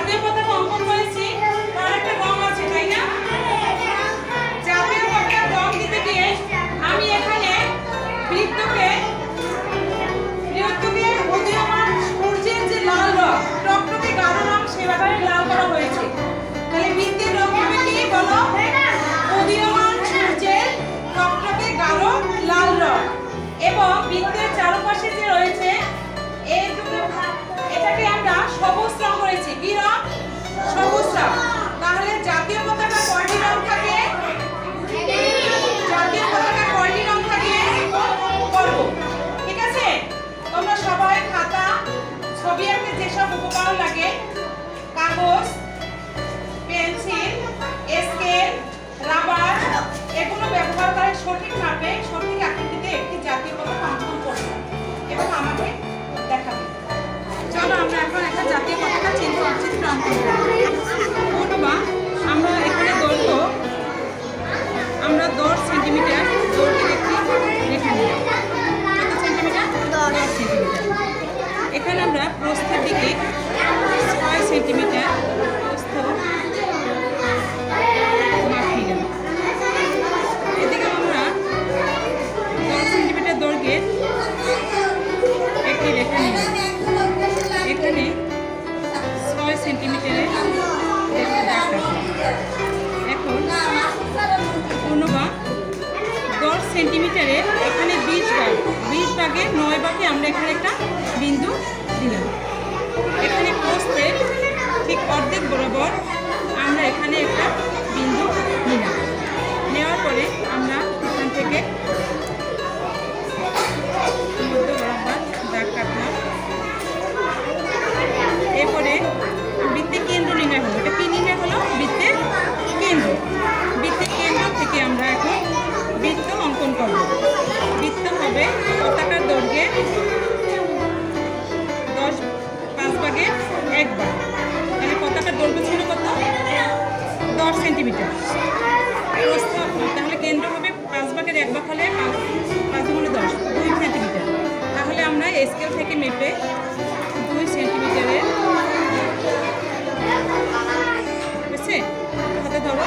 জাতীয় পতাকা অঙ্কন করেছি, তার একটা রং আছে, তাই না? জাতীয় পতাকার রং দিতে গিয়ে আমি এখানে বৃত্তকে উদীয়মান সূর্যের যে লাল রং, টকটকে গাঢ় রং, সেভাবে লাল করা হয়েছে। তাহলে বৃত্তের রং হবে কি বলো? উদীয়মান সূর্যের টকটকে গাঢ় লাল রং। এবং বৃত্তের চারপাশে যে রয়েছে এই দুটো, এটাকে আমরা সবুজ রং করেছি। কি রং? সবুজ রং। তাহলে জাতীয় পতাকা কয়টি রং থাকে? জাতীয় পতাকা কয়টি রং থাকে? করব। ঠিক আছে? তোমরা সবাই খাতা, ছবি আঁকতে যেসব উপকরণ লাগে, কাগজ, পেন্সিল, স্কেল, রাবার, এগুলো ব্যবহার করে সঠিক মাপে সঠিক আকৃতিতে একটি জাতীয় পতাকা অঙ্কন করবে এবং আমাকে দেখাবে। চলো আমরা এখন একটা জাতীয় পতাকা চিত্র অঙ্কন করি। অথবা আমরা এখানে দৈর্ঘ্য আমরা 10 সেন্টিমিটার দৈর্ঘ্যের একটি রেখা নিই। কত সেন্টিমিটার? 10 সেন্টিমিটার। এখানে আমরা প্রস্থের দিকে 6 সেন্টিমিটার প্রস্থ মাপ নিলাম। এদিকে আমরা 10 সেন্টিমিটার দৈর্ঘ্যের একটি রেখা নিলাম। এখানে 6 সেন্টিমিটারের একটা দাগ রাখলাম। এখন পুনবা 10 সেন্টিমিটারের এখানে 20 ভাগের 9 ভাগে আমরা এখানে একটা বিন্দু দিলাম। এখানে প্রস্থের ঠিক অর্ধেক বরাবর আমরা এখানে একটা বিন্দু নিলাম। নেওয়ার পরে আমরা এখান থেকে মধ্য বরাবর দাগ কাটলাম। এরপরে বৃত্তের কেন্দ্র নির্ণয় হলো। এটা কি নির্ণয় হলো? বৃত্তের কেন্দ্র। বৃত্তের কেন্দ্র থেকে আমরা এখন বৃত্ত অঙ্কন করব। বৃত্ত হবে পতাকার দৈর্ঘ্যে 5 ভাগের 1 ভাগ। তাহলে পতাকার দৈর্ঘ্য ছিল কত? 10 সেন্টিমিটার। প্রস্থ তাহলে কেন্দ্র হবে 5 ভাগের 1 ভাগ হলে 5 গুণে 10, 2 সেন্টিমিটার। তাহলে আমরা স্কেল থেকে মেপে 2 সেন্টিমিটারের, বুঝছে? হাতে ধরো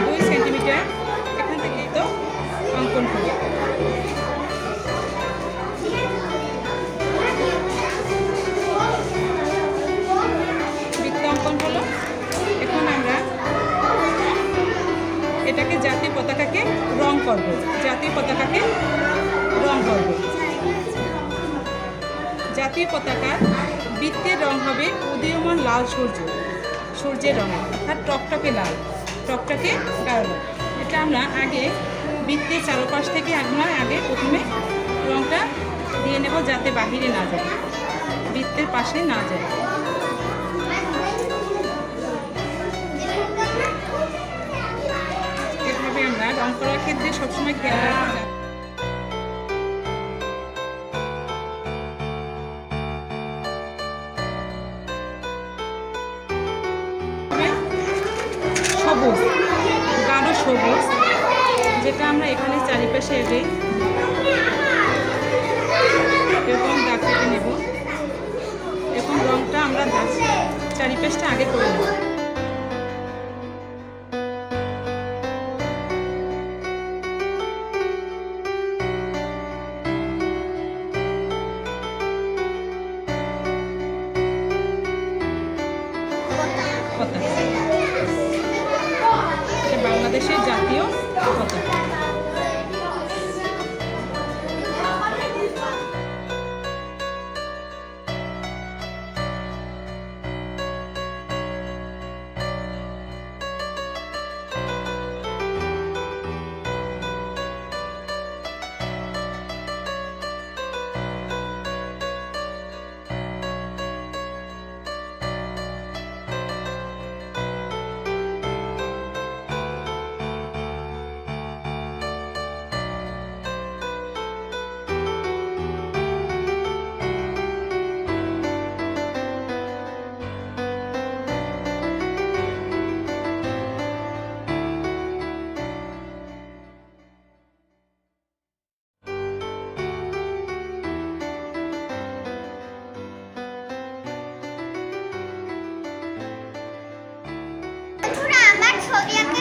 2 সেন্টিমিটার এখান থেকে তো অঙ্কন করি। বৃত্ত অঙ্কন হলো। এখন আমরা এটাকে জাতীয় পতাকাকে রং করব। জাতীয় পতাকাকে রং করব। জাতীয় পতাকার বৃত্তের রং হবে উদীয়মান লাল সূর্যের রং, অর্থাৎ টকটকে লাল, টকটকে গাঢ়। এটা আমরা আগে বৃত্তের চারপাশ থেকে আমরা প্রথমে রংটা দিয়ে নেব, যাতে বাহিরে না যায়, বৃত্তের পাশে না যায়। এভাবে আমরা রং করার ক্ষেত্রে সবসময় খেয়াল রাখতে সবুজ, গাঢ় সবুজ, যেটা আমরা এখানে চারিপাশে এরকম দাগ কেটে নেব এবং রংটা আমরা চারিপাশটা আগে করে নেব। বাংলাদেশের জাতীয় পতাকা। ছবি আঁকতে